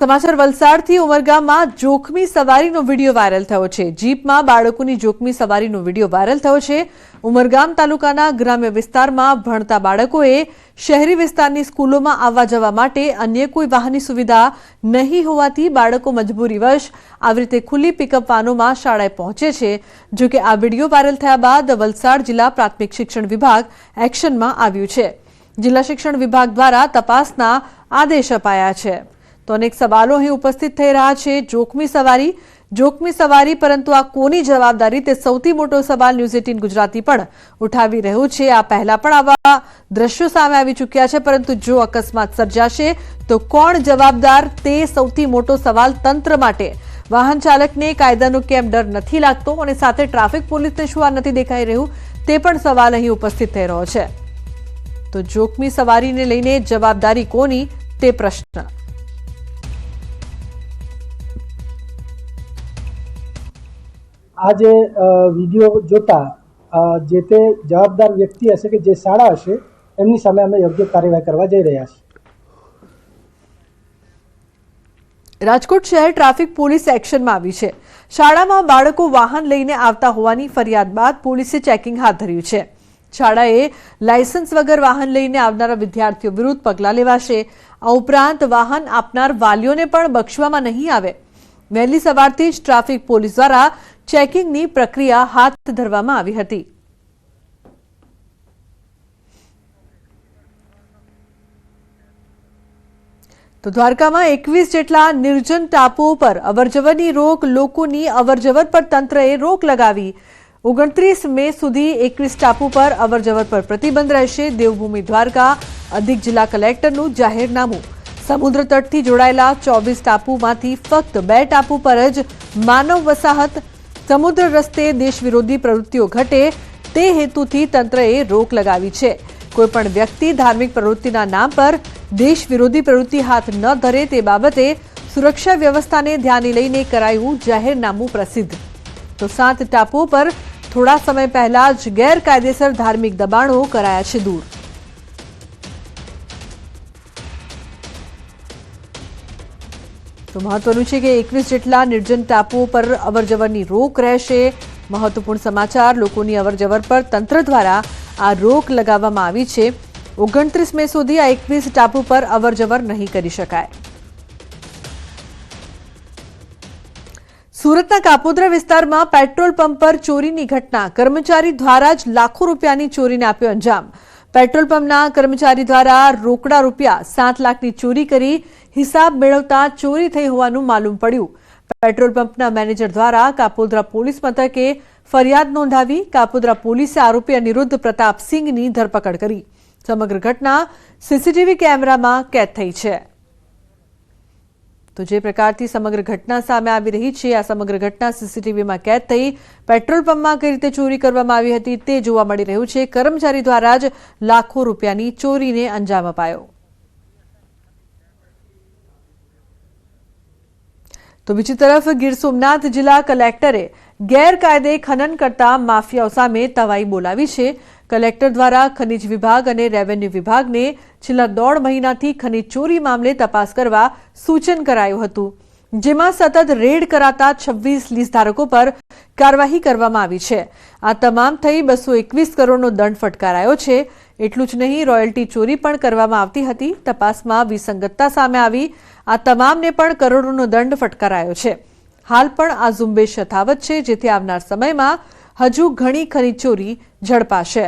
समाचार वलसाडथी उमरगामમાં જોખમી સવારીનો video viral થયો છે। જીપમાં બાળકોની જોખમી સવારીનો વિડિયો વાયરલ થયો છે। ઉમરગામ તાલુકાના ગ્રામ્ય વિસ્તારમાં ભણતા બાળકોએ શહેરી વિસ્તારની સ્કૂલોમાં આવવા જવા માટે અન્ય કોઈ વાહનની સુવિધા નહીં હોવાથી બાળકો મજબૂરીવશ આવી રીતે ખુલ્લી પિકઅપ વાનોમાં શાળાએ પહોંચે છે। જો કે આ વિડિયો વાયરલ થયા બાદ વલસાડ જિલ્લા પ્રાથમિક શિક્ષણ વિભાગ એક્શનમાં આવ્યું છે। જિલ્લા શિક્ષણ વિભાગ દ્વારા તપાસના આદેશ અપાયા છે। तो अनेक सवालों ही उपस्थित थई रह्या छे। जोखमी सवारी परंतु आ कोनी जवाबदारी ते सौथी मोटो सवाल न्यूज 18 गुजराती पण उठावी रह्युं छे। आ पहला पण आवा दृश्यो सामे आवी चूक्या छे, परंतु जो अकस्मात सर्जाशे तो कोण जवाबदार ते सौथी मोटो सवाल तंत्र माटे। वाहन चालकने कायदानो केम डर नथी लागतो अने साथे ट्राफिक पोलीसने शुं आ नथी देखाई रह्युं ते पण सवाल અહીં उपस्थित થઈ રહ્યો છે। तो जोखमी सवारीने लईने जवाबदारी कोनी ते प्रश्न। आज विडियो जोता जे ते जवाबदार व्यक्ति हशे के जे शाळा हशे एमनी सामे अमे योग्य कार्यवाही करवा जई रह्या छीए। राजकोट शहर ट्राफिक पोलीस एक्शन में आवी छे। शाळामां बाळको वाहन लईने आवता होवानी फरियाद बाद पोलीसे चेकिंग हाथ धर्युं छे। शाळाए लायसन्स वगर वाहन लईने आवनारा विद्यार्थीओ विरुद्ध पगलां लेवाशे। आ उपरांत वाहन आपनार वालीओने पण बक्षवामां नहीं आवे। वहेली सवारथी ज ट्राफिक पोलीस द्वारा चेकिंगनी प्रक्रिया हाथ धरवामां आवी हती। तो द्वारकामां 21 जेटला निर्जन टापुओ पर अवरजवरनी रोक, लोकोनी अवरजवर पर तंत्रए रोक लगावी। 29 मे सुधी 21 टापू पर अवरजवर पर प्रतिबंध रहेशे। देवभूमि द्वारका अधिक जिला कलेक्टरनुं जाहेरनामुं। समुद्र तटथी जोड़ायेला 24 टापूमांथी फक्त 2 टापू पर ज मानव वसाहत। समुद्र रस्ते देश विरोधी प्रवृत्तिओ घटे ते हेतुथी तंत्रए रोक लगावी छे। कोईपण व्यक्ति धार्मिक प्रवृत्तिना नाम पर देश विरोधी प्रवृत्ति हाथ न धरे ते बाबते सुरक्षा व्यवस्थाने ध्याने लईने करायुं जाहेरनामुं प्रसिद्ध। तो 7 टापुओ पर थोड़ा समय पहला ज गैरकायदेसर धार्मिक दबाणो कराया छे दूर। तो महत्वनुं छे के 21 जेटला निर्जन टापुओ पर अवरजवरनी रोक रहेशे। महत्वपूर्ण समाचार, लोकोनी अवरजवर पर तंत्र द्वारा आ रोक लगाववामां आवी छे। 29 मे सुधी आ 21 टापू पर अवरजवर नहीं करी शकाय। सूरतना कापोद्रा विस्तारमां पेट्रोल पंप पर चोरीनी घटना। कर्मचारी द्वारा ज लाखों रूपियानी चोरीने आप्यो अंजाम। पेट्रोल पंपना कर्मचारी द्वारा रोकड़ा रूपिया 7 लाखनी चोरी करी हिसाब मेळवता चोरी थई होवानुं मालूम पड्युं। पेट्रोल पंपना मैनेजर द्वारा कापोद्रा पोलीस मथके फरियाद नोंधावी। कापोद्रा पोलीसे आरोपी अनिरुद्ध प्रताप सिंहनी धरपकड़ करी। समग्र घटना सीसीटीवी कैमरामां कैद थई छे। तो जे प्रकारथी समग्र घटना सामे आवी रही छे, आ समग्र घटना सीसीटीवी में कैद थई। पेट्रोल पंप में कई रीते चोरी करवामां आवी हती ते जोवा मळी रह्युं छे। कर्मचारी द्वारा ज लाखों रूपियानी चोरीने अंजाम अपायो। तो बीजी तरफ गीर सोमनाथ जिला कलेक्टरे गैरकायदे खनन करता माफियाओ सामे तवाई बोलावी छे। कलेक्टर द्वारा खनिज विभाग और रेवन्यू विभाग ने छेल्ला 1.5 महीनाथी खनिज चोरी मामले तपास करवा सूचन करायुं हतुं, जेमां सतत रेड कराता 26 लीज धारकों पर कार्यवाही करवामां आवी छे। आ तमाम थई 221 करोड़नो दंड फटकारायो छे। एटલું જ નહીં, રોયલ્ટી ચોરી પણ કરવામાં આવતી હતી। તપાસમાં વિસંગતતા સામે આવી। આ તમામને પણ કરોડોનો દંડ ફટકારાયો છે। હાલ પણ આ ઝુંબેશ યથાવત છે, જેથી આવનાર સમયમાં હજુ ઘણી ખનીજ ચોરી ઝડપાશે।